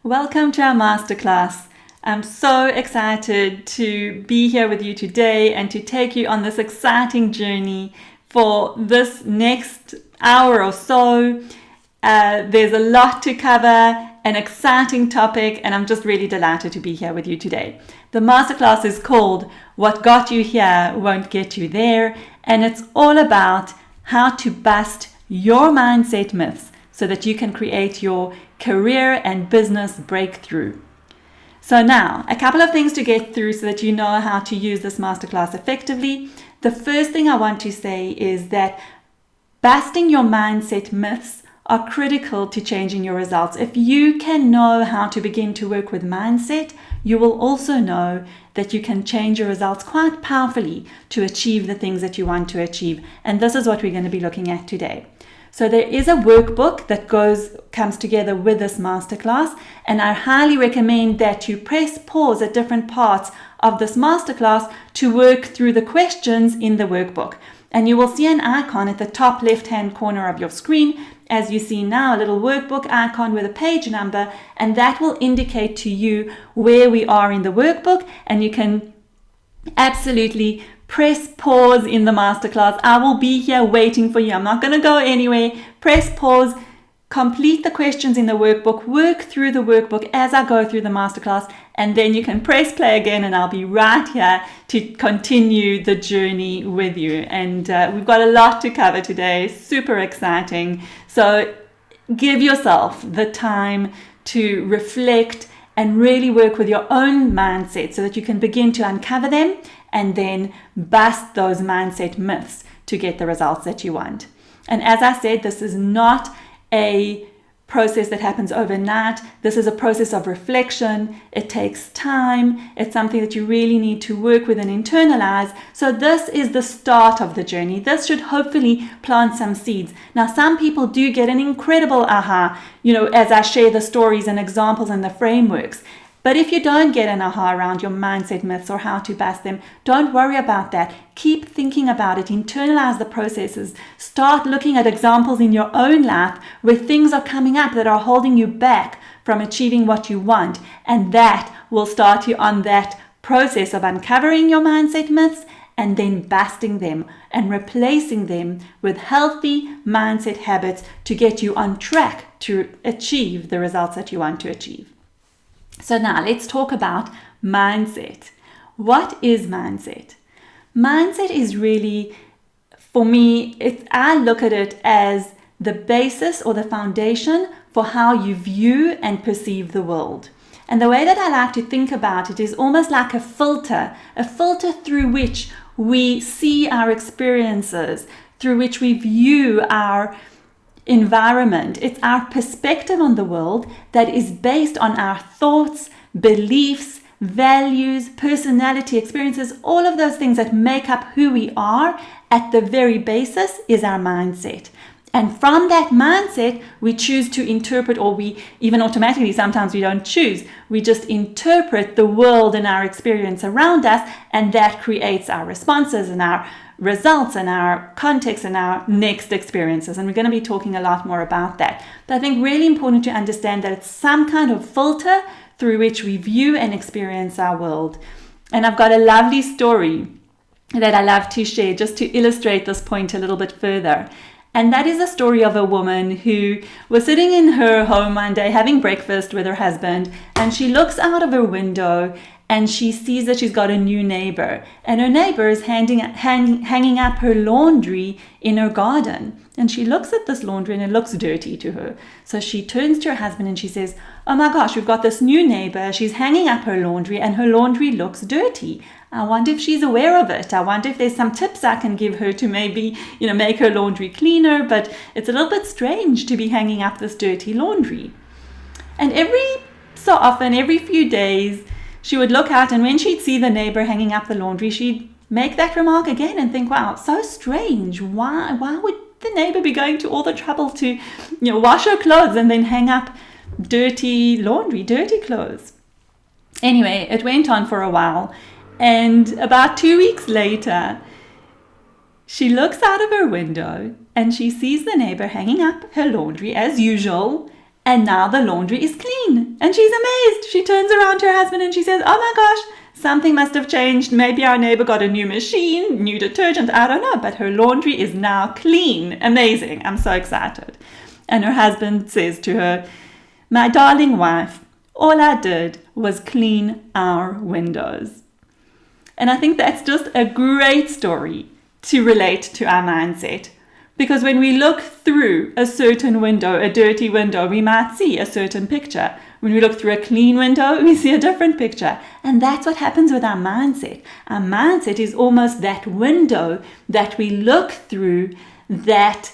Welcome to our masterclass. I'm so excited to be here with you today and to take you on this exciting journey for this next hour or so. There's a lot to cover, an exciting topic, and I'm just really delighted to be here with you today. The masterclass is called What Got You Here Won't Get You There, and it's all about how to bust your mindset myths so that you can create your career and business breakthrough. So now, a couple of things to get through so that you know how to use this masterclass effectively. The first thing I want to say is that busting your mindset myths are critical to changing your results. If you can know how to begin to work with mindset, you will also know that you can change your results quite powerfully to achieve the things that you want to achieve. And this is what we're going to be looking at today. So there is a workbook that comes together with this masterclass, and I highly recommend that you press pause at different parts of this masterclass to work through the questions in the workbook. And you will see an icon at the top left-hand corner of your screen, as you see now, a little workbook icon with a page number, and that will indicate to you where we are in the workbook, and you can absolutely press pause in the masterclass. I will be here waiting for you. I'm not going to go anywhere. Press pause, complete the questions in the workbook, work through the workbook as I go through the masterclass, and then you can press play again and I'll be right here to continue the journey with you. And we've got a lot to cover today, super exciting. So give yourself the time to reflect and really work with your own mindset so that you can begin to uncover them and then bust those mindset myths to get the results that you want. And as I said, this is not a process that happens overnight. This is a process of reflection. It takes time. It's something that you really need to work with and internalize. So this is the start of the journey. This should hopefully plant some seeds. Now, some people do get an incredible aha, as I share the stories and examples and the frameworks. But if you don't get an aha around your mindset myths or how to bust them, don't worry about that. Keep thinking about it. Internalize the processes. Start looking at examples in your own life where things are coming up that are holding you back from achieving what you want. And that will start you on that process of uncovering your mindset myths and then busting them and replacing them with healthy mindset habits to get you on track to achieve the results that you want to achieve. So now let's talk about mindset. What is mindset? Mindset is really, for me, I look at it as the basis or the foundation for how you view and perceive the world. And the way that I like to think about it is almost like a filter through which we see our experiences, through which we view our environment. It's our perspective on the world that is based on our thoughts, beliefs, values, personality, experiences, all of those things that make up who we are. At the very basis is our mindset. And from that mindset, we choose to interpret, or we even automatically, sometimes we don't choose, we just interpret the world and our experience around us, and that creates our responses and our results and our context and our next experiences. And we're going to be talking a lot more about that. But I think really important to understand that it's some kind of filter through which we view and experience our world. And I've got a lovely story that I love to share just to illustrate this point a little bit further. And that is a story of a woman who was sitting in her home one day having breakfast with her husband, and she looks out of her window and she sees that she's got a new neighbor, and her neighbor is hanging up her laundry in her garden. And she looks at this laundry and it looks dirty to her. So she turns to her husband and she says, "Oh my gosh, we've got this new neighbor. She's hanging up her laundry and her laundry looks dirty. I wonder if she's aware of it. I wonder if there's some tips I can give her to maybe, make her laundry cleaner. But it's a little bit strange to be hanging up this dirty laundry." And every so often, every few days, she would look out, and when she'd see the neighbor hanging up the laundry, she'd make that remark again and think, wow, so strange. Why would the neighbor be going to all the trouble to, wash her clothes and then hang up dirty laundry, dirty clothes? Anyway, it went on for a while. And about 2 weeks later, she looks out of her window and she sees the neighbor hanging up her laundry as usual. And now the laundry is clean. And she's amazed. She turns around to her husband and she says, oh my gosh, something must have changed. Maybe our neighbor got a new machine, new detergent. I don't know. But her laundry is now clean. Amazing. I'm so excited. And her husband says to her, my darling wife, all I did was clean our windows. And I think that's just a great story to relate to our mindset. Because when we look through a certain window, a dirty window, we might see a certain picture. When we look through a clean window, we see a different picture. And that's what happens with our mindset. Our mindset is almost that window that we look through that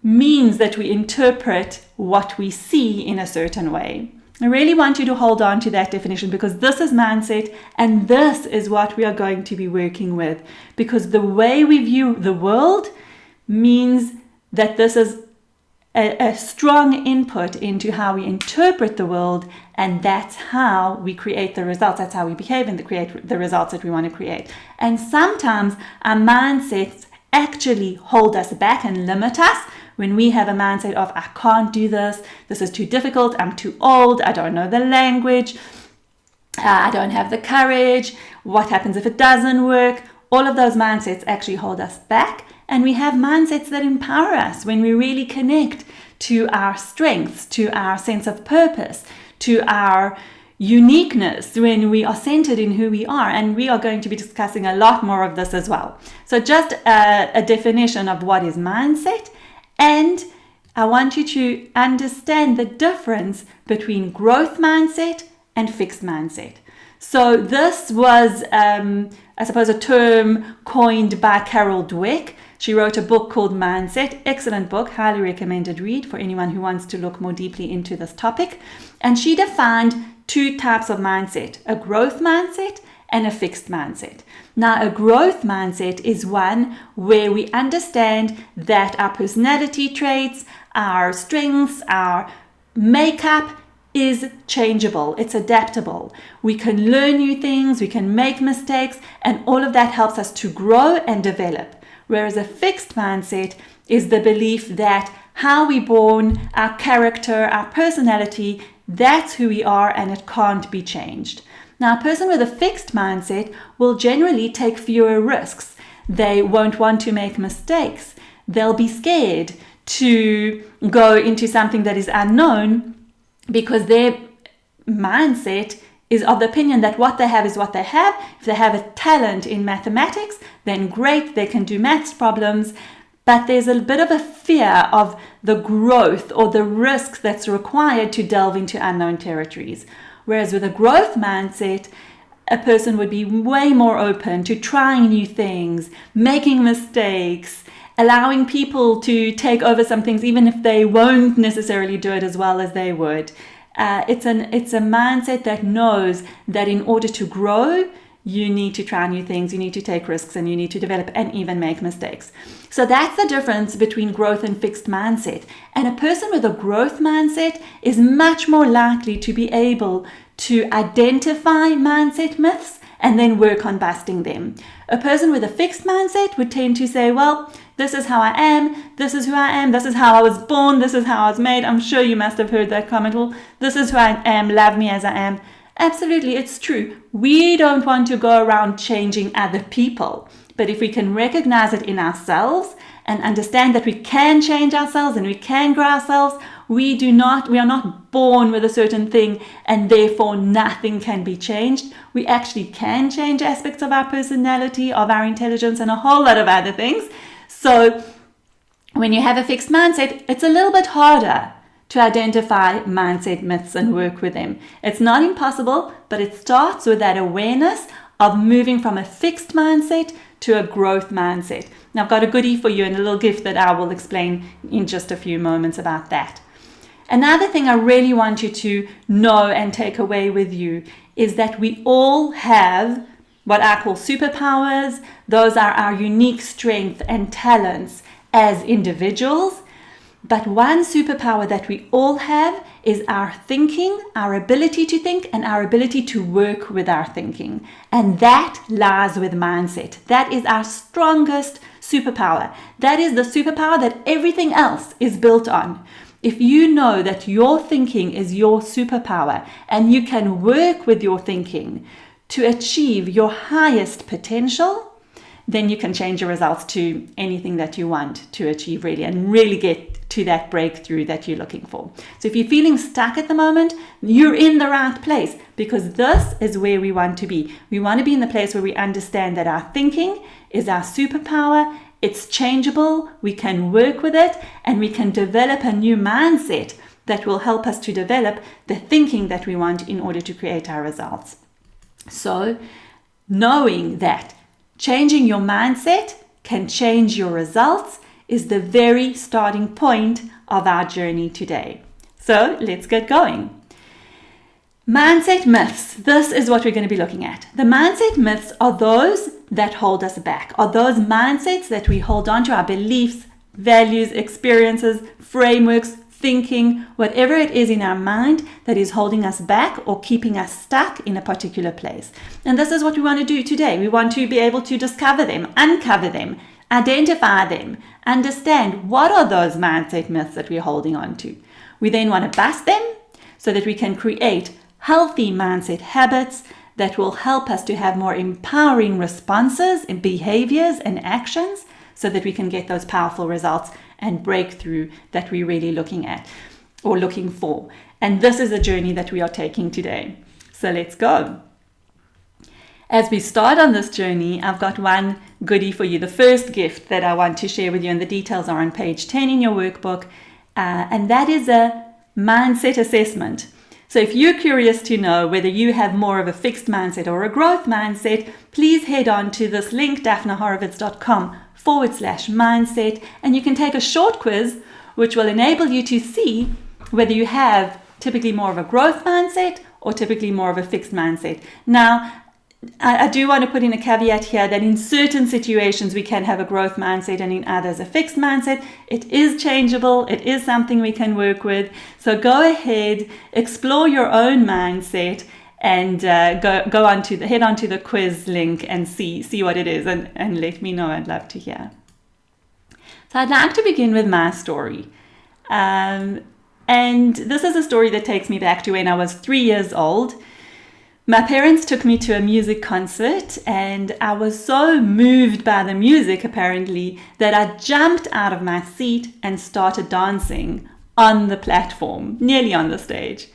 means that we interpret what we see in a certain way. I really want you to hold on to that definition, because this is mindset and this is what we are going to be working with. Because the way we view the world means that this is a strong input into how we interpret the world, and that's how we create the results. That's how we behave and create the results that we want to create. And sometimes our mindsets actually hold us back and limit us. When we have a mindset of, I can't do this, this is too difficult, I'm too old, I don't know the language, I don't have the courage, what happens if it doesn't work? All of those mindsets actually hold us back. And we have mindsets that empower us when we really connect to our strengths, to our sense of purpose, to our uniqueness, when we are centered in who we are. And we are going to be discussing a lot more of this as well. So just a definition of what is mindset. And I want you to understand the difference between growth mindset and fixed mindset. So this was, I suppose, a term coined by Carol Dweck. She wrote a book called Mindset. Excellent book, highly recommended read for anyone who wants to look more deeply into this topic. And she defined two types of mindset, a growth mindset and a fixed mindset. Now, a growth mindset is one where we understand that our personality traits, our strengths, our makeup is changeable, it's adaptable. We can learn new things, we can make mistakes, and all of that helps us to grow and develop. Whereas a fixed mindset is the belief that how we're born, our character, our personality, that's who we are and it can't be changed. Now, a person with a fixed mindset will generally take fewer risks. They won't want to make mistakes. They'll be scared to go into something that is unknown because their mindset is of the opinion that what they have is what they have. If they have a talent in mathematics, then great, they can do maths problems. But there's a bit of a fear of the growth or the risks that's required to delve into unknown territories. Whereas with a growth mindset, a person would be way more open to trying new things, making mistakes, allowing people to take over some things, even if they won't necessarily do it as well as they would. It's a mindset that knows that in order to grow, you need to try new things, you need to take risks, and you need to develop and even make mistakes. So that's the difference between growth and fixed mindset. And a person with a growth mindset is much more likely to be able to identify mindset myths and then work on busting them. A person with a fixed mindset would tend to say, well, this is how I am, this is who I am, this is how I was born, this is how I was made. I'm sure you must have heard that comment, well, this is who I am, love me as I am. Absolutely, it's true. We don't want to go around changing other people. But if we can recognize it in ourselves and understand that we can change ourselves and we can grow ourselves, we are not born with a certain thing and therefore nothing can be changed. We actually can change aspects of our personality, of our intelligence, and a whole lot of other things. So when you have a fixed mindset, it's a little bit harder to identify mindset myths and work with them. It's not impossible, but it starts with that awareness of moving from a fixed mindset to a growth mindset. Now, I've got a goodie for you and a little gift that I will explain in just a few moments about that. Another thing I really want you to know and take away with you is that we all have what I call superpowers. Those are our unique strengths and talents as individuals. But one superpower that we all have is our thinking, our ability to think, and our ability to work with our thinking. And that lies with mindset. That is our strongest superpower. That is the superpower that everything else is built on. if you know that your thinking is your superpower and you can work with your thinking to achieve your highest potential, then you can change your results to anything that you want to achieve really, and really get to that breakthrough that you're looking for. So if you're feeling stuck at the moment, you're in the right place, because this is where we want to be. We want to be in the place where we understand that our thinking is our superpower. It's changeable, we can work with it, and we can develop a new mindset that will help us to develop the thinking that we want in order to create our results. So, knowing that changing your mindset can change your results is the very starting point of our journey today. So, let's get going. Mindset myths. This is what we're going to be looking at. The mindset myths are those that hold us back, are those mindsets that we hold on to, our beliefs, values, experiences, frameworks, thinking, whatever it is in our mind that is holding us back or keeping us stuck in a particular place. And this is what we want to do today. We want to be able to discover them, uncover them, identify them, understand what are those mindset myths that we're holding on to. We then want to bust them so that we can create healthy mindset habits that will help us to have more empowering responses and behaviors and actions so that we can get those powerful results and breakthrough that we're really looking at or looking for. And this is a journey that we are taking today. So let's go. As we start on this journey, I've got one goodie for you. The first gift that I want to share with you, and the details are on page 10 in your workbook, and that is a mindset assessment. So if you're curious to know whether you have more of a fixed mindset or a growth mindset, please head on to this link, daphnahorovitz.com/mindset, and you can take a short quiz which will enable you to see whether you have typically more of a growth mindset or typically more of a fixed mindset. Now, I do want to put in a caveat here that in certain situations we can have a growth mindset and in others a fixed mindset. It is changeable. It is something we can work with. So go ahead, explore your own mindset, and head onto the quiz link and see what it is, and let me know. I'd love to hear. So I'd like to begin with my story. And this is a story that takes me back to when I was 3 years old. My parents took me to a music concert, and I was so moved by the music, apparently, that I jumped out of my seat and started dancing on the platform, nearly on the stage.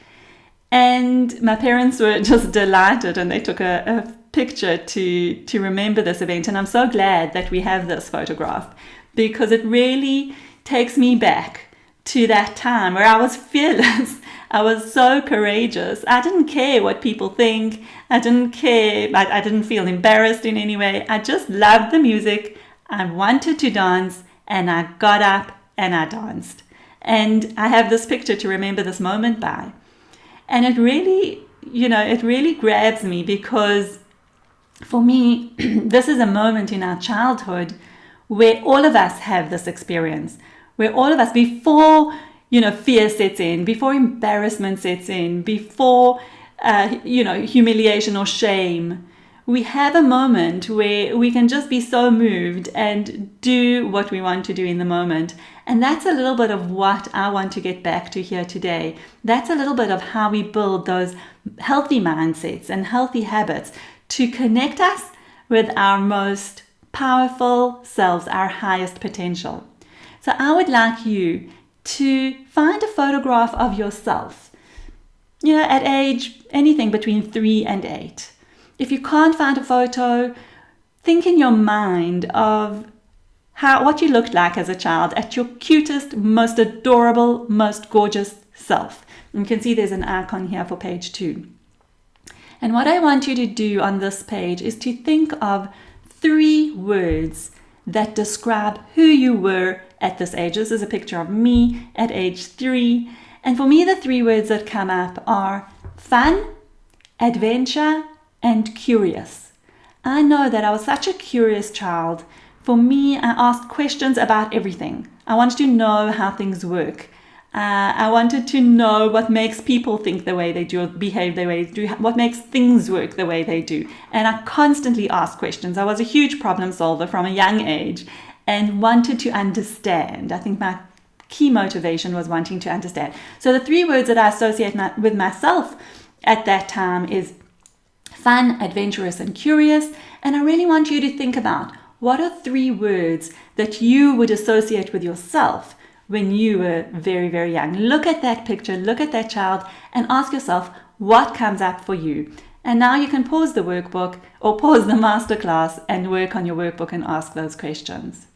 And my parents were just delighted, and they took a picture to remember this event. And I'm so glad that we have this photograph, because it really takes me back to that time where I was fearless. I was so courageous. I didn't care what people think. I didn't care. I didn't feel embarrassed in any way. I just loved the music. I wanted to dance, and I got up and I danced. And I have this picture to remember this moment by. And it really grabs me, because for me, this is a moment in our childhood where all of us have this experience, where all of us, before fear sets in, before embarrassment sets in, before, humiliation or shame, we have a moment where we can just be so moved and do what we want to do in the moment. And that's a little bit of what I want to get back to here today. That's a little bit of how we build those healthy mindsets and healthy habits to connect us with our most powerful selves, our highest potential. So I would like you to find a photograph of yourself, at age anything between 3 and 8. If you can't find a photo, think in your mind of what you looked like as a child, at your cutest, most adorable, most gorgeous self. And you can see there's an icon here for page 2. And what I want you to do on this page is to think of 3 words that describe who you were at this age. This is a picture of me at age 3. And for me, the 3 words that come up are fun, adventure, and curious. I know that I was such a curious child. For me, I asked questions about everything. I wanted to know how things work. I wanted to know what makes people think the way they do or behave the way they do, what makes things work the way they do. And I constantly asked questions. I was a huge problem solver from a young age and wanted to understand. I think my key motivation was wanting to understand. So the 3 words that I associate with myself at that time is fun, adventurous, and curious. And I really want you to think about, what are 3 words that you would associate with yourself when you were very, very young? Look at that picture, look at that child, and ask yourself what comes up for you. And now you can pause the workbook or pause the masterclass and work on your workbook and ask those questions.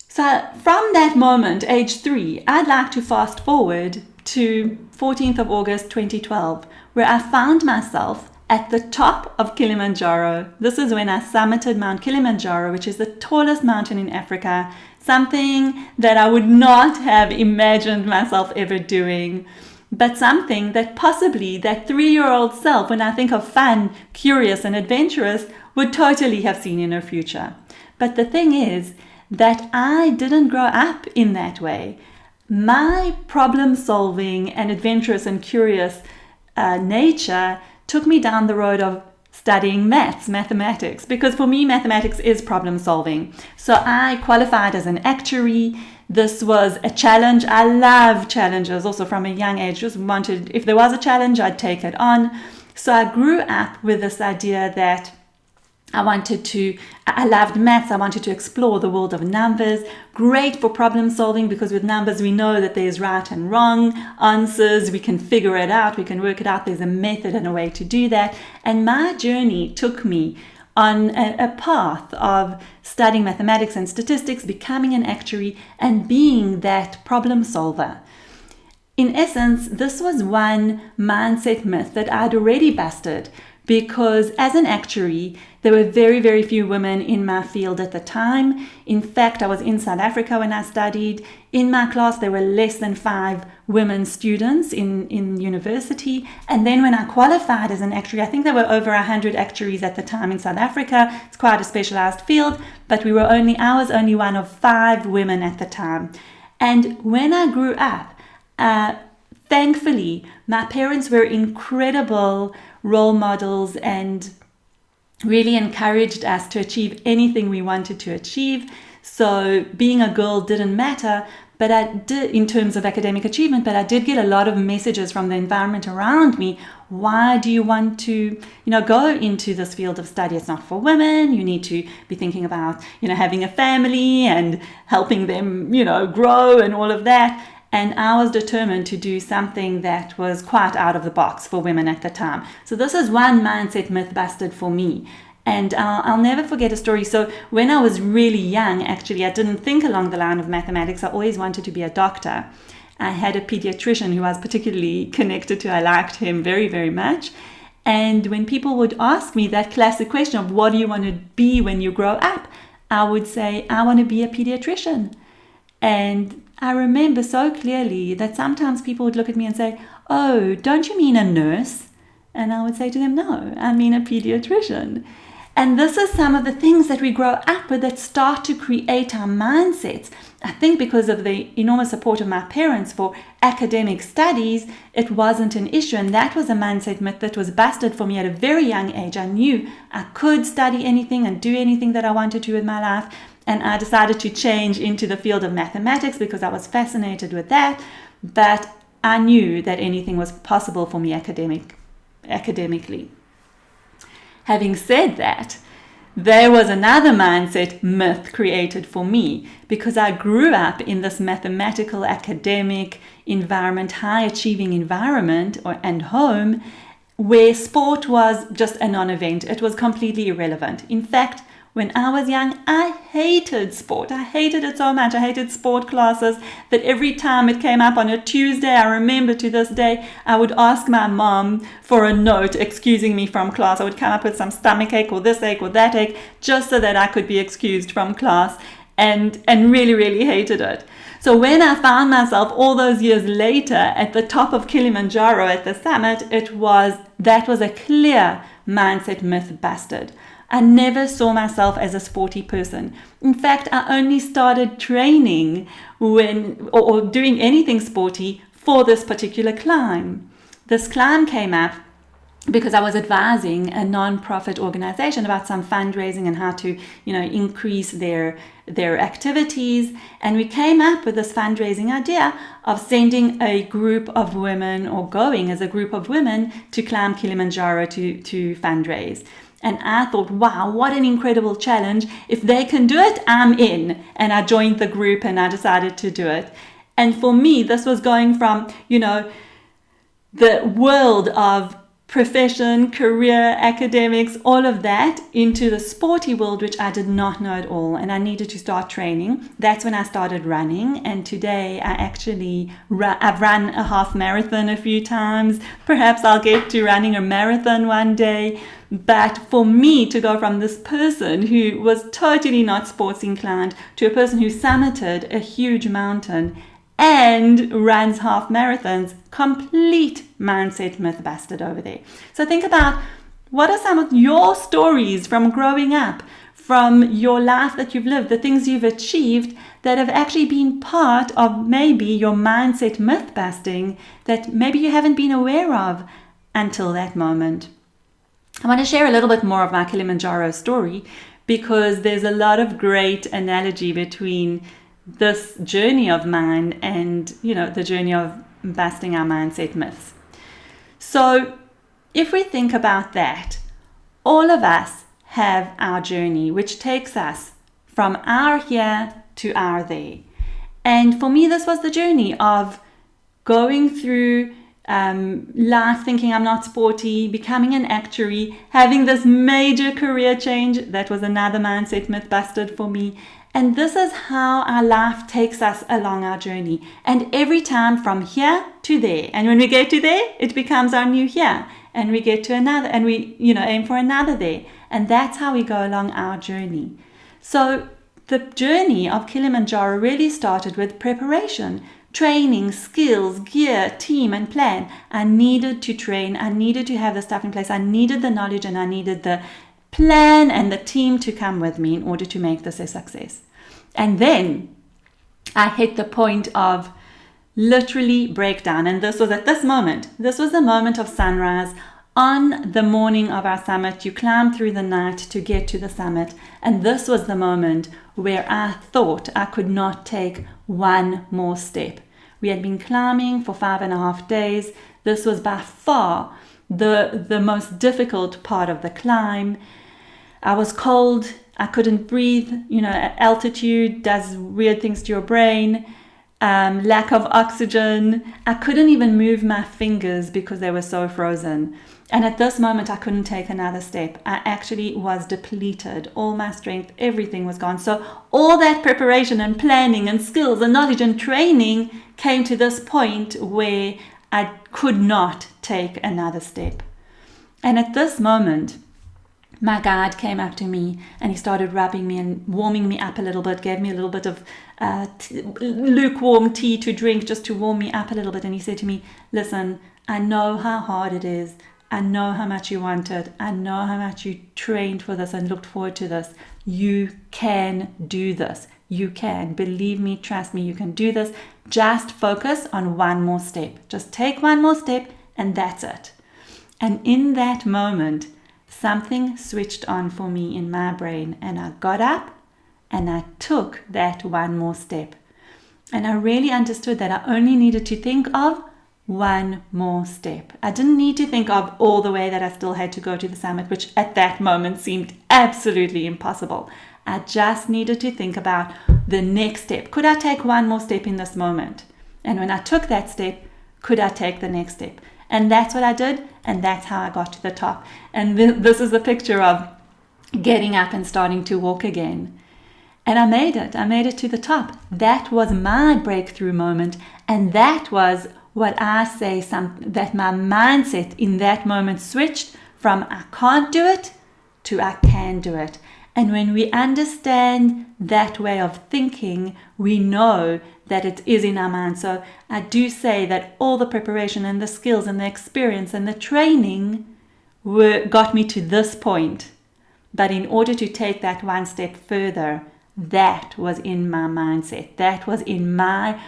So from that moment, age 3, I'd like to fast forward to 14th of August 2012, where I found myself at the top of Kilimanjaro. This is when I summited Mount Kilimanjaro, which is the tallest mountain in Africa, something that I would not have imagined myself ever doing, but something that possibly that 3-year-old self, when I think of fun, curious, and adventurous, would totally have seen in her future. But the thing is that I didn't grow up in that way. My problem solving and adventurous and curious nature took me down the road of studying mathematics, because for me, mathematics is problem solving. So I qualified as an actuary. This was a challenge. I love challenges also from a young age. Just wanted, if there was a challenge, I'd take it on. So I grew up with this idea that I loved maths. I wanted to explore the world of numbers. Great for problem solving, because with numbers we know that there's right and wrong answers. We can figure it out. We can work it out. There's a method and a way to do that. And my journey took me on a path of studying mathematics and statistics, becoming an actuary, and being that problem solver. In essence, this was one mindset myth that I'd already busted, because as an actuary, there were very, very few women in my field at the time. In fact, I was in South Africa when I studied. In my class, there were less than 5 women students in university. And then when I qualified as an actuary, I think there were over 100 actuaries at the time in South Africa. It's quite a specialized field, but I was only one of 5 women at the time. And when I grew up, thankfully, my parents were incredible role models and really encouraged us to achieve anything we wanted to achieve. So being a girl didn't matter, but I did in terms of academic achievement, but I did get a lot of messages from the environment around me. Why do you want to, go into this field of study? It's not for women. You need to be thinking about, having a family and helping them, grow and all of that. And I was determined to do something that was quite out of the box for women at the time. So this is one mindset myth busted for me. And I'll never forget a story. So when I was really young, actually, I didn't think along the line of mathematics. I always wanted to be a doctor. I had a pediatrician who I was particularly connected to. I liked him very, very much. And when people would ask me that classic question of what do you want to be when you grow up, I would say, I want to be a pediatrician. And I remember so clearly that sometimes people would look at me and say, oh, don't you mean a nurse? And I would say to them, no, I mean a pediatrician. And this is some of the things that we grow up with that start to create our mindsets. I think because of the enormous support of my parents for academic studies, it wasn't an issue. And that was a mindset myth that was busted for me at a very young age. I knew I could study anything and do anything that I wanted to with my life. And I decided to change into the field of mathematics because I was fascinated with that. But I knew that anything was possible for me academically. Having said that, there was another mindset myth created for me because I grew up in this mathematical academic environment, high achieving environment and home where sport was just a non-event. It was completely irrelevant. In fact, when I was young, I hated sport. I hated it so much. I hated sport classes that every time it came up on a Tuesday, I remember to this day, I would ask my mom for a note excusing me from class. I would come up with some stomach ache or this ache or that ache just so that I could be excused from class and really, really hated it. So when I found myself all those years later at the top of Kilimanjaro at the summit, that was a clear mindset myth busted. I never saw myself as a sporty person. In fact, I only started training or doing anything sporty for this particular climb. This climb came up because I was advising a non-profit organization about some fundraising and how to, increase their activities. And we came up with this fundraising idea of sending a group of women, or going as a group of women, to climb Kilimanjaro to fundraise. And I thought, wow, what an incredible challenge. If they can do it, I'm in. And I joined the group and I decided to do it. And for me, this was going from, the world of profession, career, academics, all of that, into the sporty world, which I did not know at all. And I needed to start training. That's when I started running. And today I've run a half marathon a few times. Perhaps I'll get to running a marathon one day. But for me to go from this person who was totally not sports inclined to a person who summited a huge mountain and runs half marathons, complete mindset myth busted over there. So think about, what are some of your stories from growing up, from your life that you've lived, the things you've achieved that have actually been part of maybe your mindset myth busting that maybe you haven't been aware of until that moment. I want to share a little bit more of my Kilimanjaro story, because there's a lot of great analogy between this journey of mine and, the journey of busting our mindset myths. So if we think about that, all of us have our journey, which takes us from our here to our there. And for me, this was the journey of going through life thinking I'm not sporty, becoming an actuary, having this major career change. That was another mindset myth busted for me. And this is how our life takes us along our journey. And every time from here to there. And when we get to there, it becomes our new here. And we get to another, and we, aim for another there. And that's how we go along our journey. So the journey of Kilimanjaro really started with preparation, training, skills, gear, team, and plan. I needed to train. I needed to have the stuff in place. I needed the knowledge, and I needed the plan and the team to come with me in order to make this a success. And then I hit the point of literally breakdown. And this was at this moment. This was the moment of sunrise. On the morning of our summit, you climb through the night to get to the summit. And this was the moment where I thought I could not take one more step. We had been climbing for 5.5 days. This was by far the most difficult part of the climb. I was cold. I couldn't breathe. Altitude does weird things to your brain. Lack of oxygen. I couldn't even move my fingers because they were so frozen. And at this moment, I couldn't take another step. I actually was depleted. All my strength, everything was gone. So all that preparation and planning and skills and knowledge and training came to this point where I could not take another step. And at this moment, my guide came up to me and he started rubbing me and warming me up a little bit, gave me a little bit of lukewarm tea to drink just to warm me up a little bit. And he said to me, listen, I know how hard it is. I know how much you want it. I know how much you trained for this and looked forward to this. You can do this. You can. Believe me, trust me, you can do this. Just focus on one more step. Just take one more step and that's it. And in that moment, something switched on for me in my brain, and I got up and I took that one more step. And I really understood that I only needed to think of one more step. I didn't need to think of all the way that I still had to go to the summit, which at that moment seemed absolutely impossible. I just needed to think about the next step. Could I take one more step in this moment? And when I took that step, could I take the next step? And that's what I did, and that's how I got to the top. And this is a picture of getting up and starting to walk again. And I made it. I made it to the top. That was my breakthrough moment, and that was what I say, that my mindset in that moment switched from I can't do it to I can do it. And when we understand that way of thinking, we know that it is in our mind. So I do say that all the preparation and the skills and the experience and the training got me to this point. But in order to take that one step further, that was in my mindset. That was in my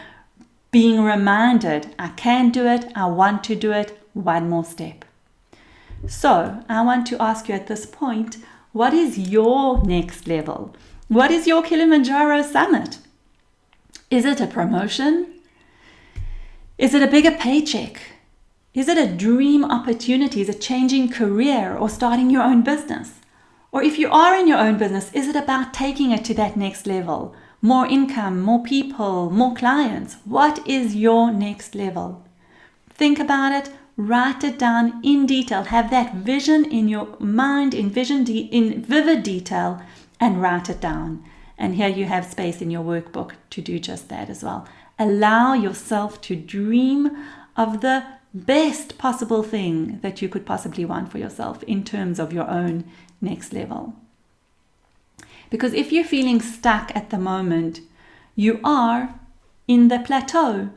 being reminded, I can do it, I want to do it, one more step. So I want to ask you at this point, what is your next level? What is your Kilimanjaro summit? Is it a promotion? Is it a bigger paycheck? Is it a dream opportunity? Is it changing career or starting your own business? Or if you are in your own business, is it about taking it to that next level? More income, more people, more clients. What is your next level? Think about it, write it down in detail. Have that vision in your mind, in vivid detail, and write it down. And here you have space in your workbook to do just that as well. Allow yourself to dream of the best possible thing that you could possibly want for yourself in terms of your own next level. Because if you're feeling stuck at the moment, you are in the plateau.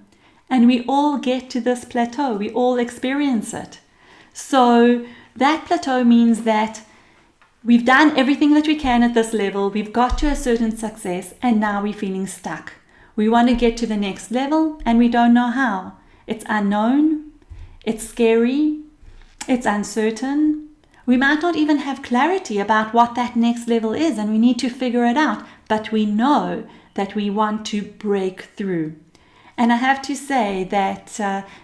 And we all get to this plateau. We all experience it. So that plateau means that we've done everything that we can at this level. We've got to a certain success, and now we're feeling stuck. We want to get to the next level, and we don't know how. It's unknown. It's scary. It's uncertain. We might not even have clarity about what that next level is, and we need to figure it out. But we know that we want to break through. And I have to say that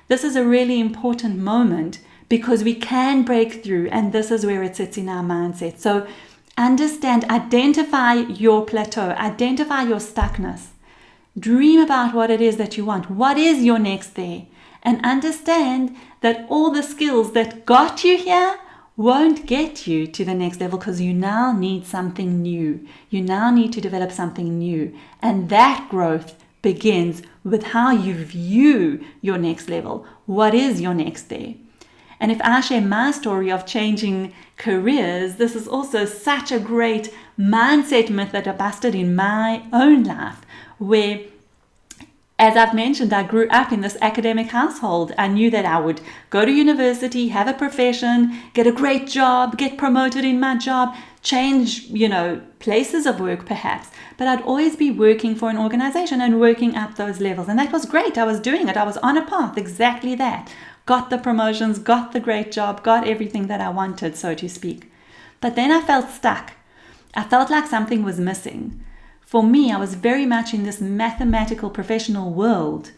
this is a really important moment because we can break through, and this is where it sits in our mindset. So understand, identify your plateau, identify your stuckness. Dream about what it is that you want. What is your next there? And understand that all the skills that got you here won't get you to the next level because you now need something new. You now need to develop something new. And that growth begins with how you view your next level. What is your next there? And if I share my story of changing careers, this is also such a great mindset myth that I busted in my own life, where, as I've mentioned, I grew up in this academic household. I knew that I would go to university, have a profession, get a great job, get promoted in my job, change, places of work perhaps. But I'd always be working for an organization and working up those levels. And that was great. I was doing it. I was on a path, exactly that. Got the promotions, got the great job, got everything that I wanted, so to speak. But then I felt stuck. I felt like something was missing. For me, I was very much in this mathematical professional world,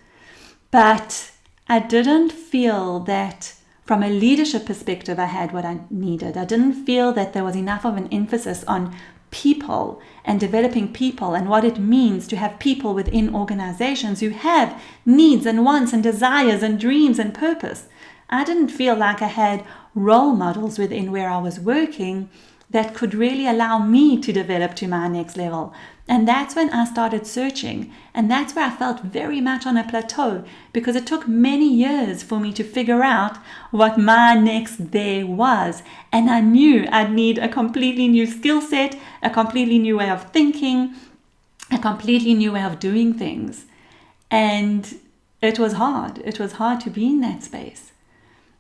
but I didn't feel that from a leadership perspective I had what I needed. I didn't feel that there was enough of an emphasis on people and developing people and what it means to have people within organizations who have needs and wants and desires and dreams and purpose. I didn't feel like I had role models within where I was working that could really allow me to develop to my next level. And that's when I started searching. And that's where I felt very much on a plateau, because it took many years for me to figure out what my next there was. And I knew I'd need a completely new skill set, a completely new way of thinking, a completely new way of doing things. And it was hard. It was hard to be in that space.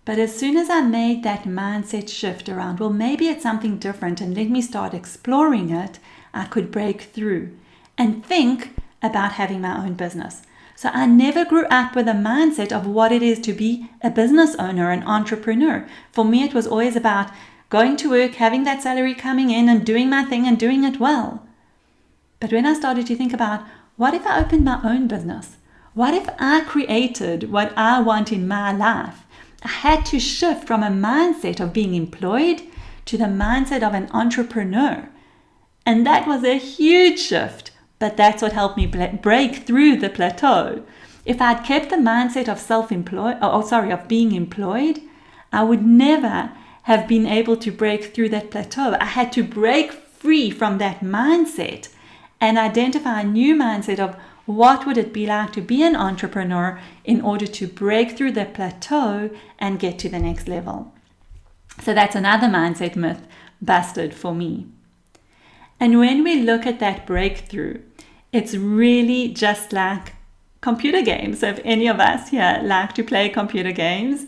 But as soon as I made that mindset shift around, well, maybe it's something different and let me start exploring it, I could break through and think about having my own business. So I never grew up with a mindset of what it is to be a business owner, an entrepreneur. For me, it was always about going to work, having that salary coming in and doing my thing and doing it well. But when I started to think about, what if I opened my own business? What if I created what I want in my life? I had to shift from a mindset of being employed to the mindset of an entrepreneur. And that was a huge shift, but that's what helped me break through the plateau. If I'd kept the mindset of being employed, I would never have been able to break through that plateau. I had to break free from that mindset and identify a new mindset of what would it be like to be an entrepreneur in order to break through the plateau and get to the next level. So that's another mindset myth busted for me. And when we look at that breakthrough, it's really just like computer games. So if any of us here like to play computer games,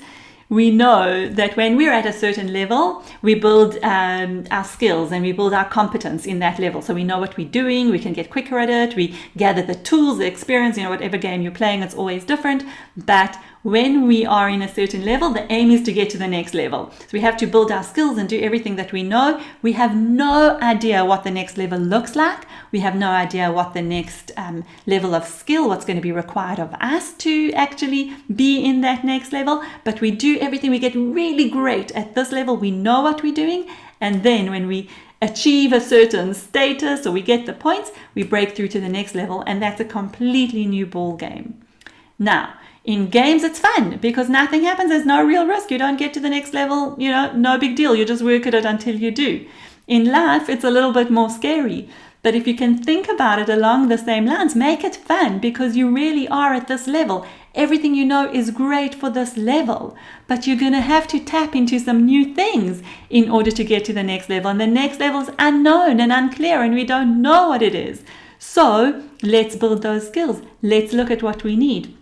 we know that when we're at a certain level, we build our skills and we build our competence in that level. So we know what we're doing, we can get quicker at it, we gather the tools, the experience, whatever game you're playing, it's always different. But when we are in a certain level, the aim is to get to the next level. So we have to build our skills and do everything that we know. We have no idea what the next level looks like. We have no idea what the next level of skill, what's going to be required of us to actually be in that next level. But we do everything. We get really great at this level. We know what we're doing. And then when we achieve a certain status or we get the points, we break through to the next level, and that's a completely new ball game. Now, in games, it's fun because nothing happens. There's no real risk. You don't get to the next level, no big deal. You just work at it until you do. In life, it's a little bit more scary. But if you can think about it along the same lines, make it fun because you really are at this level. Everything you know is great for this level, but you're going to have to tap into some new things in order to get to the next level. And the next level is unknown and unclear, and we don't know what it is. So let's build those skills. Let's look at what we need.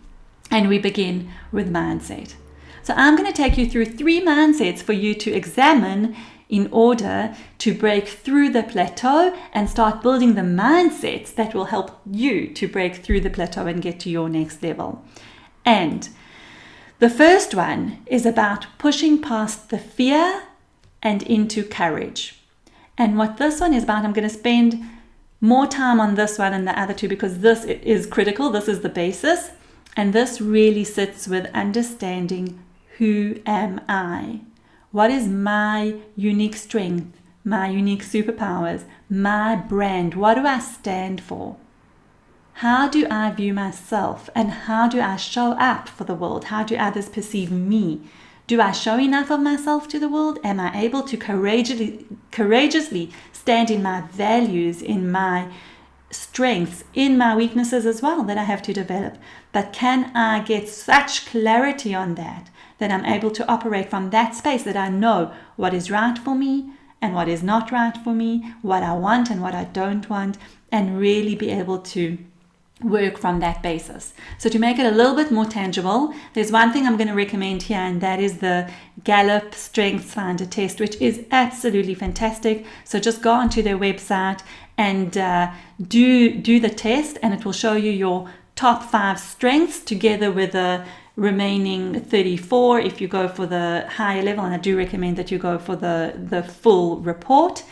And we begin with mindset. So I'm going to take you through 3 mindsets for you to examine in order to break through the plateau and start building the mindsets that will help you to break through the plateau and get to your next level. And the first one is about pushing past the fear and into courage. And what this one is about, I'm going to spend more time on this one than the other 2 because this is critical. This is the basis. And this really sits with understanding, who am I? What is my unique strength, my unique superpowers, my brand? What do I stand for? How do I view myself, and how do I show up for the world? How do others perceive me? Do I show enough of myself to the world? Am I able to courageously stand in my values, in my strengths, in my weaknesses as well that I have to develop? But can I get such clarity on that I'm able to operate from that space, that I know what is right for me and what is not right for me, what I want and what I don't want, and really be able to work from that basis. So to make it a little bit more tangible, there's one thing I'm going to recommend here, and that is the Gallup Strengths Finder test, which is absolutely fantastic. So just go onto their website and do the test, and it will show you your top 5 strengths together with the remaining 34 if you go for the higher level. And I do recommend that you go for the full report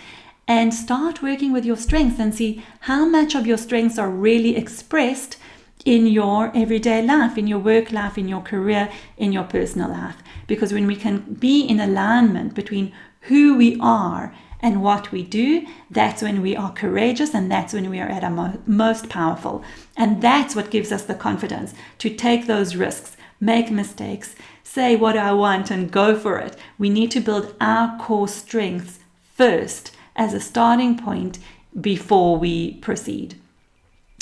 and start working with your strengths and see how much of your strengths are really expressed in your everyday life, in your work life, in your career, in your personal life. Because when we can be in alignment between who we are and what we do, that's when we are courageous, and that's when we are at our most powerful. And that's what gives us the confidence to take those risks, make mistakes, say what I want and go for it. We need to build our core strengths first as a starting point before we proceed.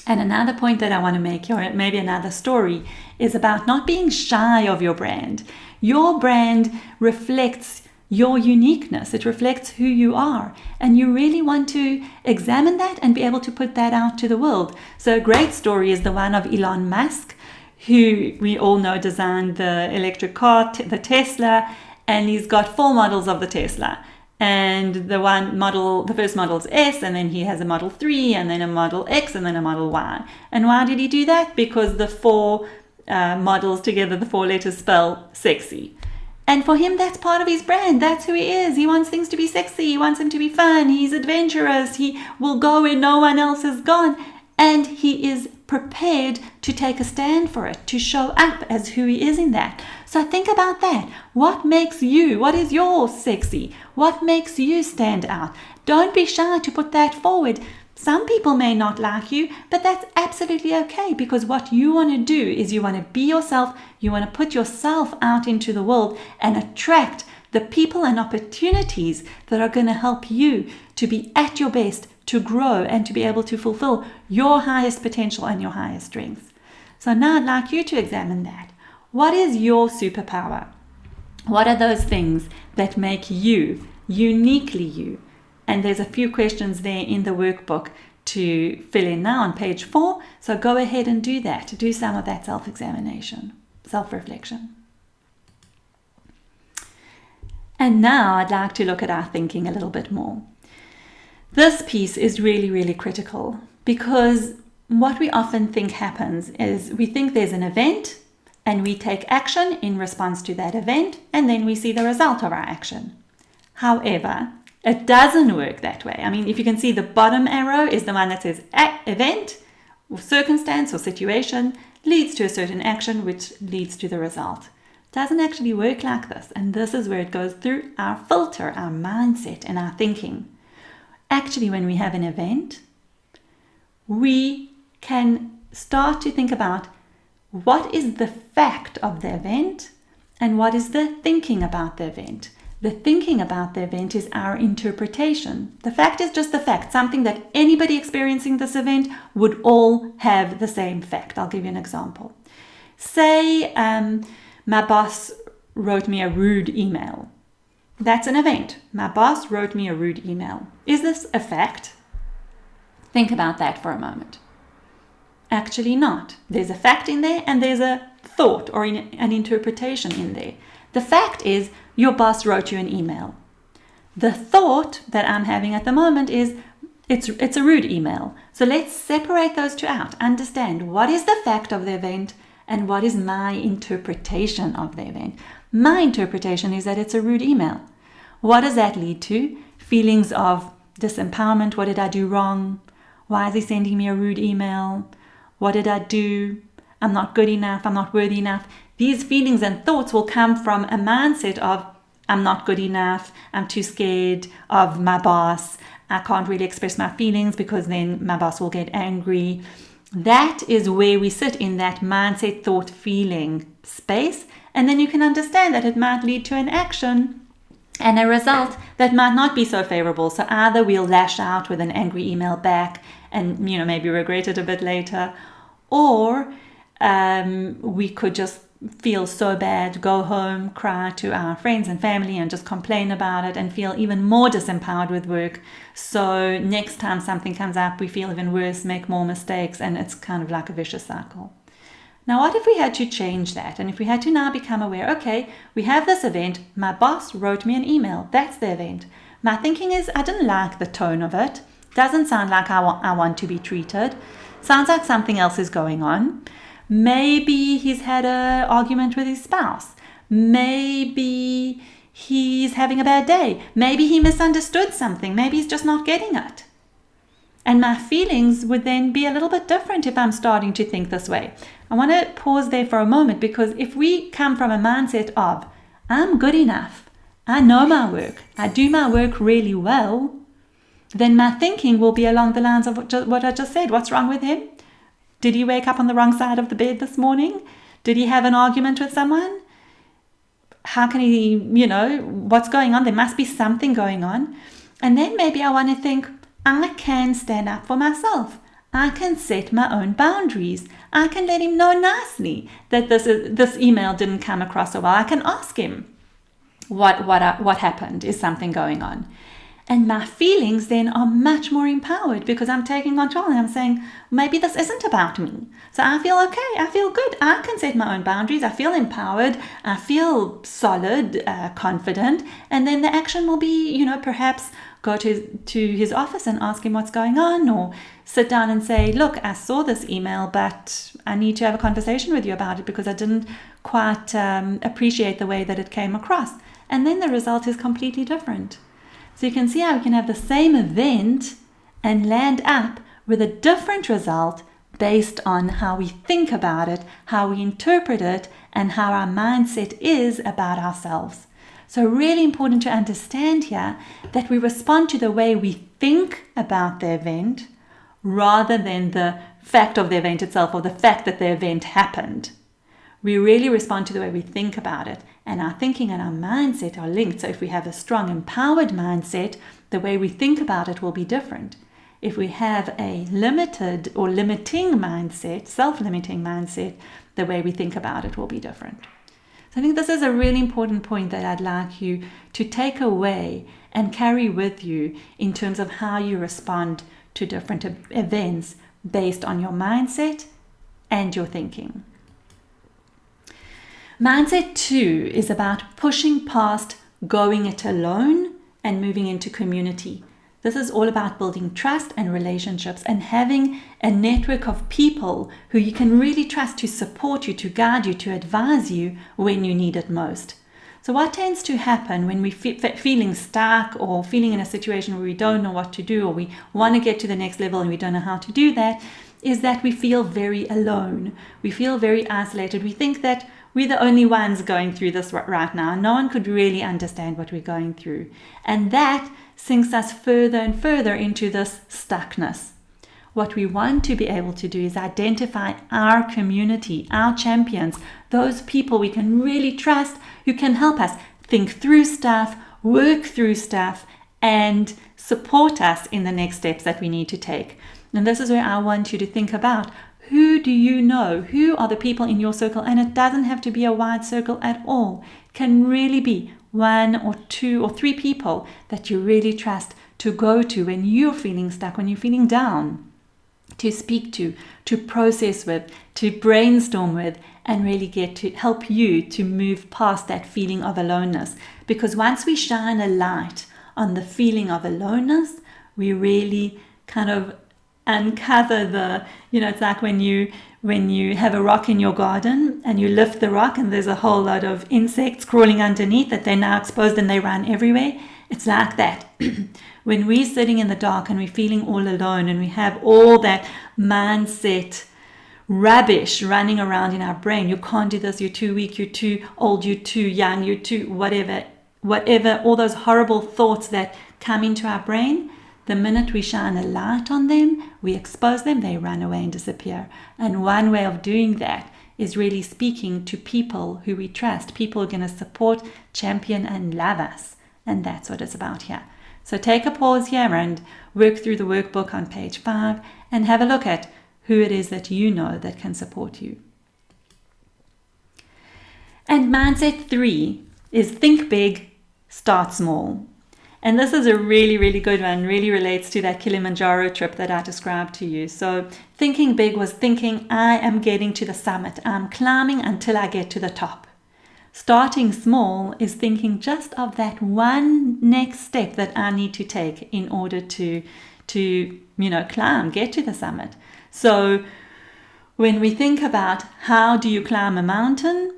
And another point that I want to make here, maybe another story, is about not being shy of your brand. Your brand reflects your uniqueness. It reflects who you are. And you really want to examine that and be able to put that out to the world. So a great story is the one of Elon Musk, who we all know designed the electric car, the Tesla, and he's got 4 models of the Tesla. And the first model is S, and then he has a Model 3, and then a Model X, and then a Model Y. And why did he do that? Because the 4 models together, the 4 letters spell sexy. And for him, that's part of his brand. That's who he is. He wants things to be sexy. He wants them to be fun. He's adventurous. He will go where no one else has gone. And he is prepared to take a stand for it, to show up as who he is in that. So think about that. What makes you? What is your sexy? What makes you stand out? Don't be shy to put that forward. Some people may not like you, but that's absolutely okay, because what you want to do is you want to be yourself. You want to put yourself out into the world and attract the people and opportunities that are going to help you to be at your best, to grow, and to be able to fulfill your highest potential and your highest strengths. So now I'd like you to examine that. What is your superpower? What are those things that make you uniquely you? And there's a few questions there in the workbook to fill in now on page 4. So go ahead and do that. Do some of that self-examination, self-reflection. And now I'd like to look at our thinking a little bit more. This piece is really, really critical, because what we often think happens is we think there's an event, and we take action in response to that event, and then we see the result of our action. However, it doesn't work that way. I mean, if you can see, the bottom arrow is the one that says event or circumstance or situation leads to a certain action, which leads to the result. It doesn't actually work like this, and this is where it goes through our filter, our mindset, and our thinking. Actually, when we have an event, we can start to think about what is the fact of the event and what is the thinking about the event. The thinking about the event is our interpretation. The fact is just the fact, something that anybody experiencing this event would all have the same fact. I'll give you an example. Say my boss wrote me a rude email. That's an event. My boss wrote me a rude email. Is this a fact? Think about that for a moment. Actually not. There's a fact in there and there's a thought or an interpretation in there. The fact is your boss wrote you an email. The thought that I'm having at the moment is it's a rude email. So let's separate those two out. Understand what is the fact of the event and what is my interpretation of the event. My interpretation is that it's a rude email. What does that lead to? Feelings of disempowerment. What did I do wrong? Why is he sending me a rude email? What did I do? I'm not good enough. I'm not worthy enough. These feelings and thoughts will come from a mindset of I'm not good enough. I'm too scared of my boss. I can't really express my feelings because then my boss will get angry. That is where we sit in that mindset, thought, feeling space. And then you can understand that it might lead to an action and a result that might not be so favorable. So either we'll lash out with an angry email back and maybe regret it a bit later, or we could just feel so bad, go home, cry to our friends and family and just complain about it and feel even more disempowered with work. So next time something comes up, we feel even worse, make more mistakes, and it's kind of like a vicious cycle. Now, what if we had to change that? And if we had to now become aware, okay, we have this event, my boss wrote me an email, that's the event. My thinking is, I didn't like the tone of it. Doesn't sound like I want to be treated. Sounds like something else is going on. Maybe he's had an argument with his spouse. Maybe he's having a bad day. Maybe he misunderstood something. Maybe he's just not getting it. And my feelings would then be a little bit different if I'm starting to think this way. I want to pause there for a moment, because if we come from a mindset of, I'm good enough, I know my work, I do my work really well, then my thinking will be along the lines of what I just said. What's wrong with him? Did he wake up on the wrong side of the bed this morning? Did he have an argument with someone? How can he, what's going on? There must be something going on. And then maybe I want to think, I can stand up for myself. I can set my own boundaries. I can let him know nicely that this email didn't come across so well. I can ask him what happened. Is something going on? And my feelings then are much more empowered because I'm taking control and I'm saying, maybe this isn't about me. So I feel okay. I feel good. I can set my own boundaries. I feel empowered. I feel solid, confident. And then the action will be, perhaps go to his office and ask him what's going on, or sit down and say, look, I saw this email, but I need to have a conversation with you about it because I didn't quite appreciate the way that it came across. And then the result is completely different. So you can see how we can have the same event and land up with a different result based on how we think about it, how we interpret it, and how our mindset is about ourselves. So really important to understand here that we respond to the way we think about the event rather than the fact of the event itself or the fact that the event happened. We really respond to the way we think about it, and our thinking and our mindset are linked. So if we have a strong, empowered mindset, the way we think about it will be different. If we have a limited or limiting mindset, self-limiting mindset, the way we think about it will be different. So I think this is a really important point that I'd like you to take away and carry with you in terms of how you respond to different events based on your mindset and your thinking. Mindset 2 is about pushing past going it alone and moving into community. This is all about building trust and relationships and having a network of people who you can really trust to support you, to guide you, to advise you when you need it most. So what tends to happen when we're feeling stuck or feeling in a situation where we don't know what to do, or we want to get to the next level and we don't know how to do that, is that we feel very alone. We feel very isolated. We think that we're the only ones going through this right now. No one could really understand what we're going through. And that sinks us further and further into this stuckness. What we want to be able to do is identify our community, our champions, those people we can really trust who can help us think through stuff, work through stuff, and support us in the next steps that we need to take. And this is where I want you to think about, who do you know? Who are the people in your circle? And it doesn't have to be a wide circle at all. It can really be 1 or 2 or 3 people that you really trust to go to when you're feeling stuck, when you're feeling down, to speak to process with, to brainstorm with, and really get to help you to move past that feeling of aloneness. Because once we shine a light on the feeling of aloneness, we really kind of uncover the, it's like when you have a rock in your garden and you lift the rock and there's a whole lot of insects crawling underneath that they're now exposed and they run everywhere. It's like that. When we're sitting in the dark and we're feeling all alone and we have all that mindset rubbish running around in our brain, you can't do this, you're too weak, you're too old, you're too young, you're too whatever, all those horrible thoughts that come into our brain, the minute we shine a light on them, we expose them, they run away and disappear. And one way of doing that is really speaking to people who we trust, people who are going to support, champion, and love us. And that's what it's about here. So take a pause here and work through the workbook on page 5 and have a look at who it is that you know that can support you. And mindset 3 is think big, start small. And this is a really, really good one, really relates to that Kilimanjaro trip that I described to you. So thinking big was thinking, I am getting to the summit. I'm climbing until I get to the top. Starting small is thinking just of that one next step that I need to take in order to climb, get to the summit. So when we think about how do you climb a mountain,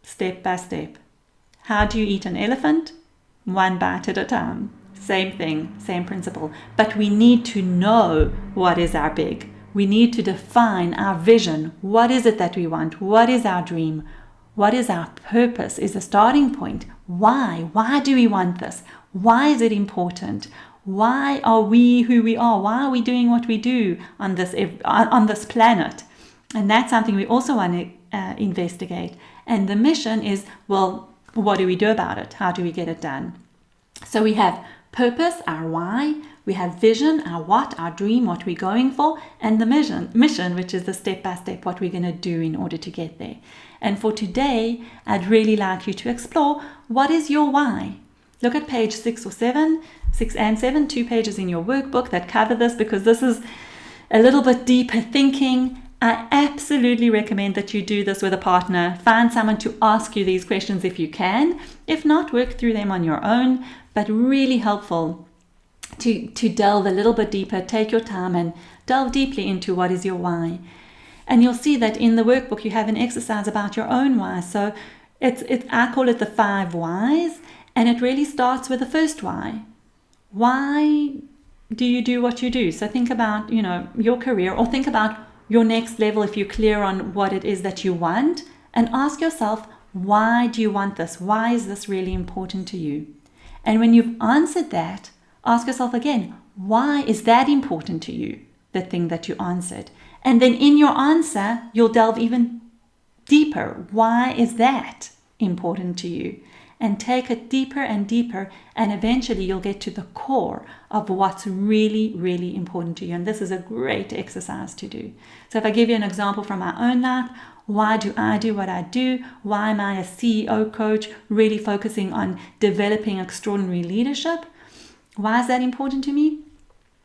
step by step. How do you eat an elephant? One bite at a time. Same thing, same principle. But we need to know what is our big. We need to define our vision. What is it that we want? What is our dream? What is our purpose? Is the starting point. Why? Why do we want this? Why is it important? Why are we who we are? Why are we doing what we do on this planet? And that's something we also want to investigate. And the mission is, well, what do we do about it? How do we get it done? So we have purpose, our why. We have vision, our what, our dream, what we're going for. And the mission, which is the step-by-step, what we're going to do in order to get there. And for today, I'd really like you to explore, what is your why? Look at page 6 and 7, 2 pages in your workbook that cover this, because this is a little bit deeper thinking. I absolutely recommend that you do this with a partner. Find someone to ask you these questions if you can. If not, work through them on your own, but really helpful to delve a little bit deeper. Take your time and delve deeply into what is your why. And you'll see that in the workbook you have an exercise about your own why. So I call it the 5 whys, and it really starts with the first why. Why do you do what you do? So think about, your career, or think about your next level if you're clear on what it is that you want, and ask yourself, why do you want this? Why is this really important to you? And when you've answered that, ask yourself again, why is that important to you, the thing that you answered? And then in your answer, you'll delve even deeper. Why is that important to you? And take it deeper and deeper, and eventually you'll get to the core of what's really, really important to you. And this is a great exercise to do. So if I give you an example from my own life, why do I do what I do? Why am I a CEO coach, really focusing on developing extraordinary leadership? Why is that important to me?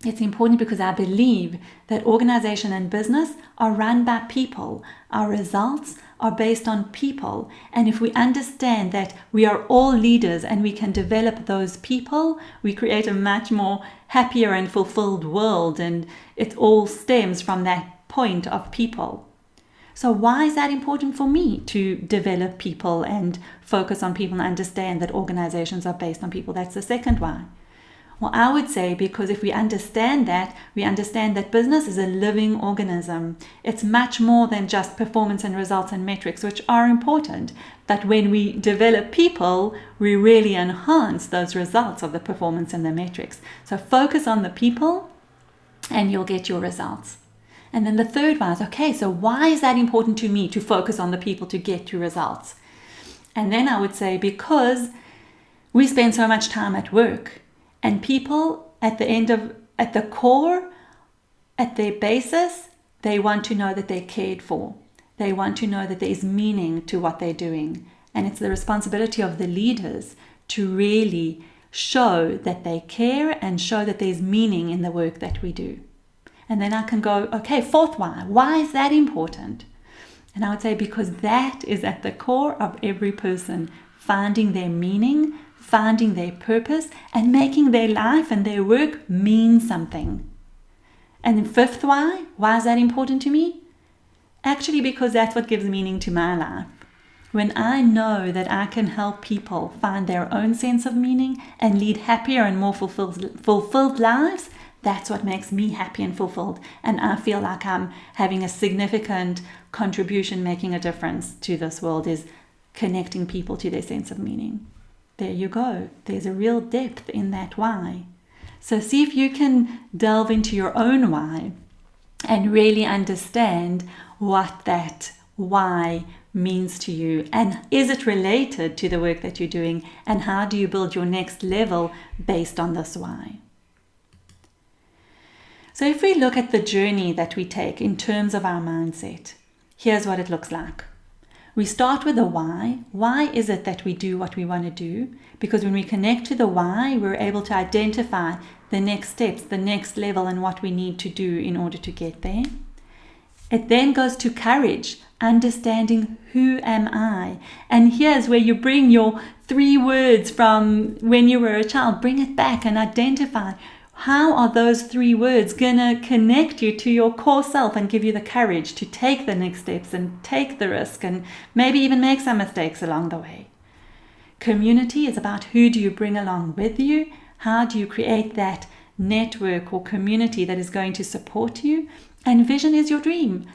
It's important because I believe that organization and business are run by people. Our results are based on people. And if we understand that we are all leaders and we can develop those people, we create a much more happier and fulfilled world. And it all stems from that point of people. So why is that important for me to develop people and focus on people and understand that organizations are based on people? That's the second why. Well, I would say because if we understand that, we understand that business is a living organism. It's much more than just performance and results and metrics, which are important. But when we develop people, we really enhance those results of the performance and the metrics. So focus on the people and you'll get your results. And then the third one is, okay, so why is that important to me to focus on the people to get to results? And then I would say because we spend so much time at work. And people at the core, at their basis, they want to know that they're cared for. They want to know that there is meaning to what they're doing. And it's the responsibility of the leaders to really show that they care and show that there's meaning in the work that we do. And then I can go, okay, fourth why. Why is that important? And I would say because that is at the core of every person, finding their meaning, finding their purpose, and making their life and their work mean something. And then fifth why is that important to me? Actually, because that's what gives meaning to my life. When I know that I can help people find their own sense of meaning and lead happier and more fulfilled lives, that's what makes me happy and fulfilled. And I feel like I'm having a significant contribution, making a difference to this world, is connecting people to their sense of meaning. There you go. There's a real depth in that why. So see if you can delve into your own why and really understand what that why means to you. And is it related to the work that you're doing? And how do you build your next level based on this why? So if we look at the journey that we take in terms of our mindset, here's what it looks like. We start with the why. Why is it that we do what we want to do? Because when we connect to the why, we're able to identify the next steps, the next level, and what we need to do in order to get there. It then goes to courage, understanding who am I? And here's where you bring your 3 words from when you were a child, bring it back and identify how are those 3 words going to connect you to your core self and give you the courage to take the next steps and take the risk and maybe even make some mistakes along the way. Community is about who do you bring along with you? How do you create that network or community that is going to support you? And vision is your dream.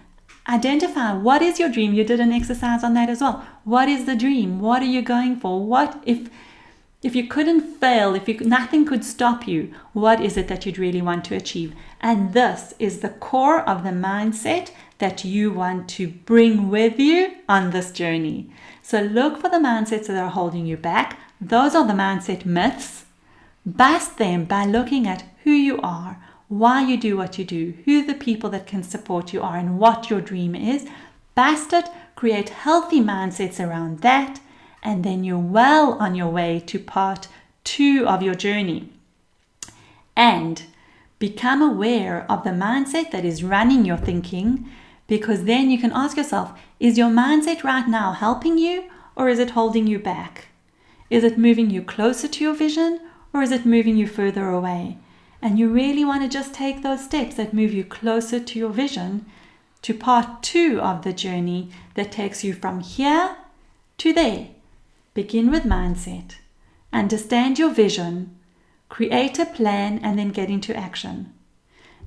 Identify what is your dream. You did an exercise on that as well. What is the dream? What are you going for? What if you couldn't fail, nothing could stop you, what is it that you'd really want to achieve? And this is the core of the mindset that you want to bring with you on this journey. So look for the mindsets that are holding you back. Those are the mindset myths. Bust them by looking at who you are, why you do what you do, who the people that can support you are, and what your dream is. Bust it, create healthy mindsets around that, and then you're well on your way to part 2 of your journey. And become aware of the mindset that is running your thinking, because then you can ask yourself, is your mindset right now helping you or is it holding you back? Is it moving you closer to your vision or is it moving you further away? And you really want to just take those steps that move you closer to your vision, to part 2 of the journey that takes you from here to there. Begin with mindset, understand your vision, create a plan, and then get into action.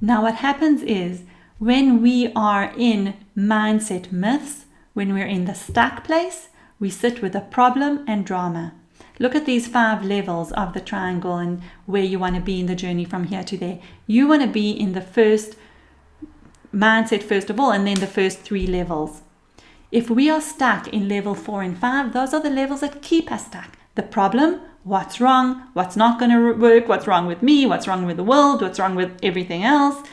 Now what happens is when we are in mindset myths, when we're in the stuck place, we sit with a problem and drama. Look at these 5 levels of the triangle and where you want to be in the journey from here to there. You want to be in the first mindset first of all, and then the first 3 levels. If we are stuck in level 4 and 5, those are the levels that keep us stuck. The problem, what's wrong, what's not going to work, what's wrong with me, what's wrong with the world, what's wrong with everything else.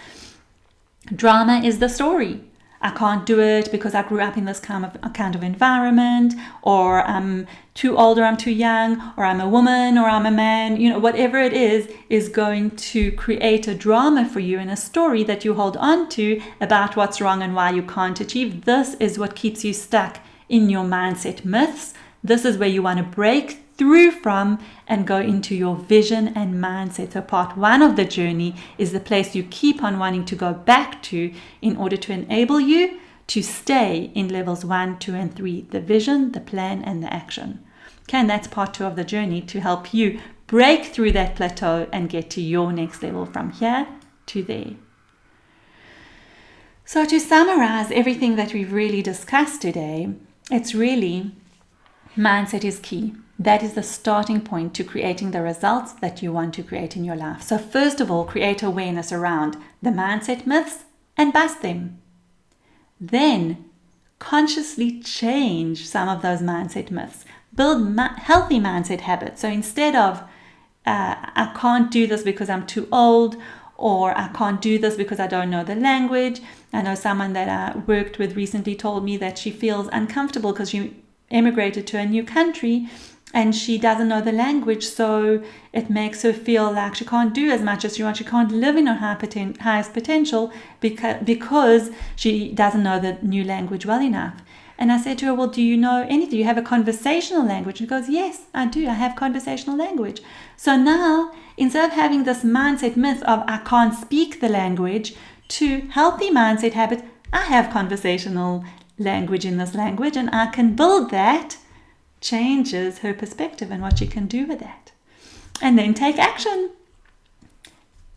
Drama is the story. I can't do it because I grew up in this kind of environment, or I'm too old or I'm too young, or I'm a woman or I'm a man, whatever it is going to create a drama for you and a story that you hold on to about what's wrong and why you can't achieve. This is what keeps you stuck in your mindset myths. This is where you want to break through from and go into your vision and mindset. So part 1 of the journey is the place you keep on wanting to go back to in order to enable you to stay in levels 1, 2, and 3, the vision, the plan, and the action. Okay, and that's part 2 of the journey to help you break through that plateau and get to your next level from here to there. So to summarize everything that we've really discussed today, it's really mindset is key. That is the starting point to creating the results that you want to create in your life. So first of all, create awareness around the mindset myths and bust them. Then consciously change some of those mindset myths. Build healthy mindset habits. So instead of I can't do this because I'm too old, or I can't do this because I don't know the language. I know someone that I worked with recently told me that she feels uncomfortable because she emigrated to a new country and she doesn't know the language, so it makes her feel like she can't do as much as she wants. She can't live in her highest potential because she doesn't know the new language well enough. And I said to her, well, do you know anything? Do you have a conversational language? And she goes, yes, I do. I have conversational language. So now, instead of having this mindset myth of I can't speak the language, to healthy mindset habit, I have conversational language in this language and I can build that, changes her perspective and what she can do with that. And then take action.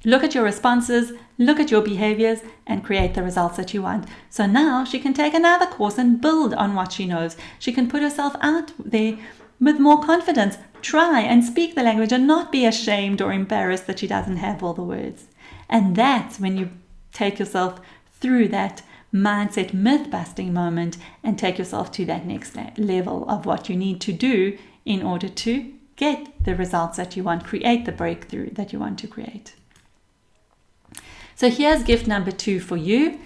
Look at your responses, look at your behaviors, and create the results that you want. So now she can take another course and build on what she knows. She can put herself out there with more confidence, try and speak the language and not be ashamed or embarrassed that she doesn't have all the words. And that's when you take yourself through that mindset myth busting moment and take yourself to that next level of what you need to do in order to get the results that you want, create the breakthrough that you want to create. So here's gift number 2 for you.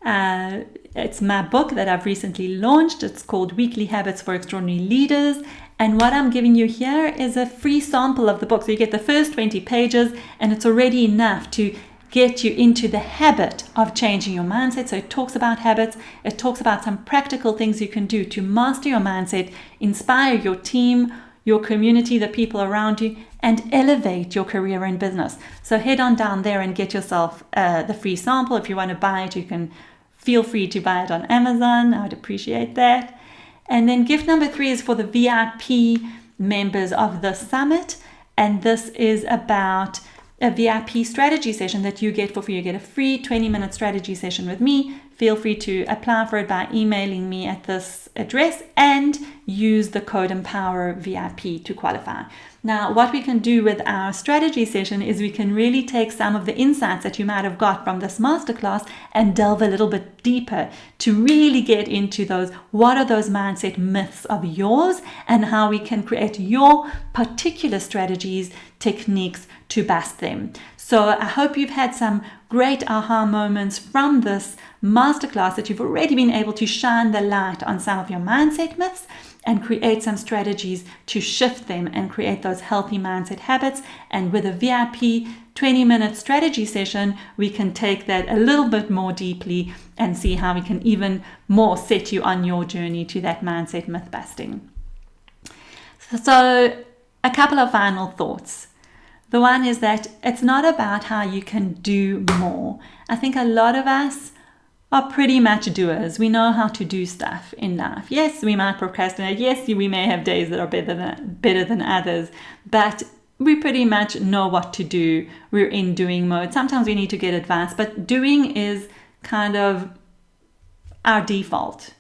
It's my book that I've recently launched. It's called Weekly Habits for Extraordinary Leaders. And what I'm giving you here is a free sample of the book. So you get the first 20 pages and it's already enough to get you into the habit of changing your mindset. So it talks about habits. It talks about some practical things you can do to master your mindset, inspire your team, your community, the people around you, and elevate your career and business. So head on down there and get yourself the free sample. If you want to buy it, you can feel free to buy it on Amazon. I would appreciate that. And then gift number 3 is for the VIP members of the summit. And this is about a VIP strategy session that you get for free. You get a free 20-minute strategy session with me. Feel free to apply for it by emailing me at this address and use the code EMPOWERVIP to qualify. Now, what we can do with our strategy session is we can really take some of the insights that you might have got from this masterclass and delve a little bit deeper to really get into those, what are those mindset myths of yours and how we can create your particular strategies, techniques to bust them. So I hope you've had some great aha moments from this masterclass, that you've already been able to shine the light on some of your mindset myths and create some strategies to shift them and create those healthy mindset habits. And with a VIP 20-minute strategy session, we can take that a little bit more deeply and see how we can even more set you on your journey to that mindset myth busting. So a couple of final thoughts. The one is that it's not about how you can do more. I think a lot of us are pretty much doers. We know how to do stuff in life. Yes, we might procrastinate. Yes, we may have days that are better than others, but we pretty much know what to do. We're in doing mode. Sometimes we need to get advice, but doing is kind of our default.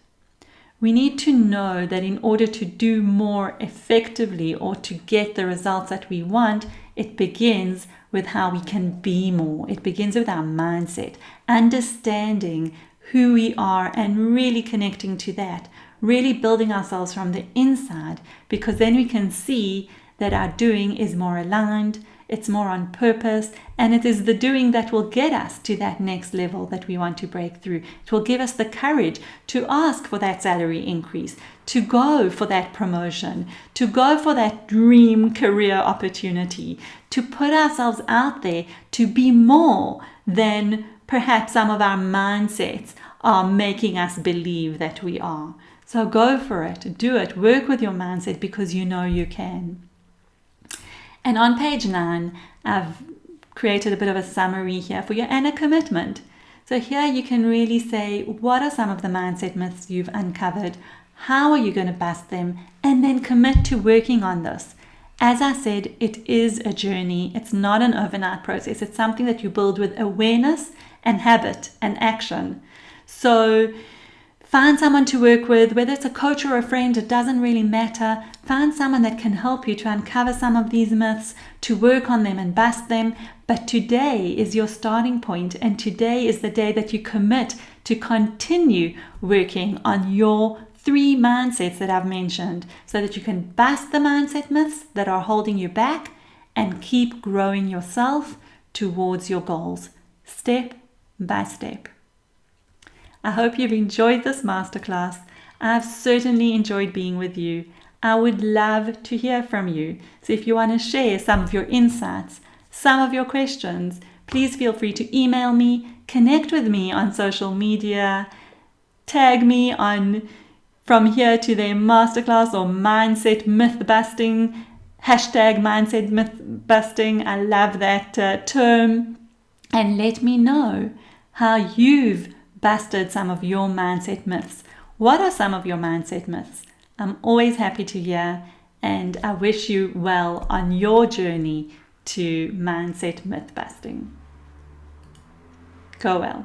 We need to know that in order to do more effectively or to get the results that we want, it begins with how we can be more. It begins with our mindset, understanding who we are and really connecting to that, really building ourselves from the inside, because then we can see that our doing is more aligned, it's more on purpose, and it is the doing that will get us to that next level that we want to break through. It will give us the courage to ask for that salary increase, to go for that promotion, to go for that dream career opportunity, to put ourselves out there to be more than perhaps some of our mindsets are making us believe that we are. So go for it, do it, work with your mindset because you know you can. And on page 9, I've created a bit of a summary here for you and a commitment. So here you can really say, what are some of the mindset myths you've uncovered? How are you going to bust them? And then commit to working on this. As I said, it is a journey. It's not an overnight process. It's something that you build with awareness and habit and action. So find someone to work with, whether it's a coach or a friend, it doesn't really matter. Find someone that can help you to uncover some of these myths, to work on them and bust them. But today is your starting point, and today is the day that you commit to continue working on your 3 mindsets that I've mentioned, so that you can bust the mindset myths that are holding you back and keep growing yourself towards your goals, step by step. I hope you've enjoyed this masterclass. I've certainly enjoyed being with you. I would love to hear from you. So if you want to share some of your insights, some of your questions, please feel free to email me, connect with me on social media, tag me on From Here to There masterclass or mindset myth busting, hashtag mindset myth busting. I love that term. And let me know how you've busted some of your mindset myths. What are some of your mindset myths? I'm always happy to hear, and I wish you well on your journey to mindset myth busting. Go well.